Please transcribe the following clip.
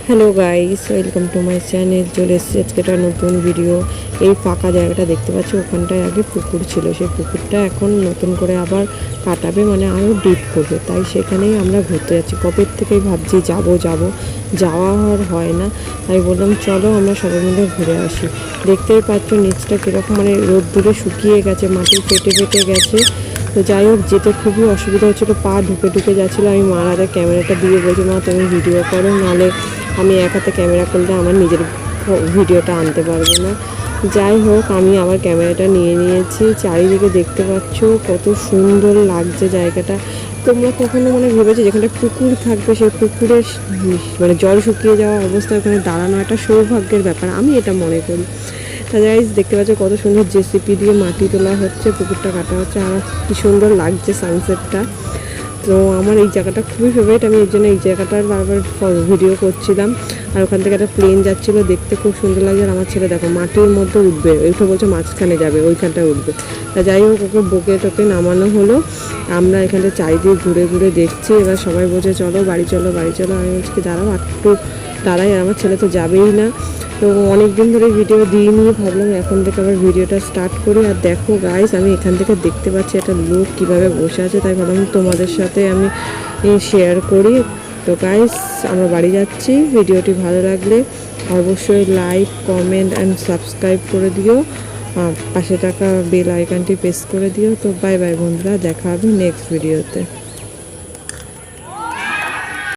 Hello guys, welcome to my channel. চলে এসেছি আজকে একটা নতুন ভিডিও। এই ফাঁকা জায়গাটা দেখতে পাচ্ছি, ওখানটায় আগে পুকুর ছিল। সেই পুকুরটা এখন নতুন করে আবার কাটাবে, মানে আরও ডিপ করবে। তাই সেখানেই আমরা ঘুরতে যাচ্ছি। কবের থেকেই ভাবছি যাওয়া আর হয় না। তাই বললাম চলো আমরা সবাই মিলে ঘুরে আসি। দেখতেই পাচ্ছ নিচটা কীরকম, মানে রোদ্দুরে শুকিয়ে গেছে, মাটি ফেটে গেছে। তো যাই হোক, যেতে খুবই অসুবিধা হচ্ছিলো, পা ঢুকে যাচ্ছিলো। আমি মার হাতে ক্যামেরাটা দিয়ে বলছি, মা তুমি ভিডিও করো, নাহলে আমি এক হাতে ক্যামেরা করলে আমার নিজের ভিডিওটা আনতে পারবো না। যাই হোক, আমি আবার ক্যামেরাটা নিয়ে নিয়েছি। চারিদিকে দেখতে পাচ্ছ কত সুন্দর লাগছে জায়গাটা। তোমরা কখনো ভেবেছো যেখানে পুকুর থাকবে, সেই পুকুরের জল শুকিয়ে যাওয়া অবস্থায় ওখানে দাঁড়ানো একটা সৌভাগ্যের ব্যাপার, আমি এটা মনে করি। গাইস দেখতে পাচ্ছ কত সুন্দর জেসিপি দিয়ে মাটি তোলা হচ্ছে, পুকুরটা কাটা হচ্ছে, আর কি সুন্দর লাগছে সানসেটটা। তো আমার এই জায়গাটা খুবই ফেভারিট, আমি এর জন্য এই জায়গাটার বারবার ভিডিও করছিলাম। আর ওখান থেকে একটা প্লেন যাচ্ছিলো, দেখতে খুব সুন্দর লাগছে। আর আমার ছেলে দেখো মাটির মধ্যে উঠবে, ওইটা বলছে মাঝখানে যাবে, ওইখানটায় উঠবে। তা যাই হোক, ওকে বকে টোকে নামানো হলো। আমরা এখানটা চারিদিকে ঘুরে দেখছি। এবার সবাই বলছে চলো বাড়ি চলো। আমি বলছি দাঁড়াও একটু দাঁড়াই, আর আমার ছেলে তো যাবেই না। তো অনেক দিন ধরে ভিডিও দিইনি, ভাবলাম এখন থেকে আবার ভিডিওটা স্টার্ট করি। আর দেখো গাইস, আমি এখান থেকে দেখতে পাচ্ছি একটা লোক কীভাবে বসে আছে, তাই ভাবলাম তোমাদের সাথে আমি শেয়ার করি। তো গাইস, আমরা বাড়ি যাচ্ছি। ভিডিওটি ভালো লাগলে অবশ্যই লাইক, কমেন্ট অ্যান্ড সাবস্ক্রাইব করে দিও। পাশে থাকা বেল আইকনটি প্রেস করে দিও। তো বাই বাই বন্ধুরা, দেখা হবে নেক্সট ভিডিওতে।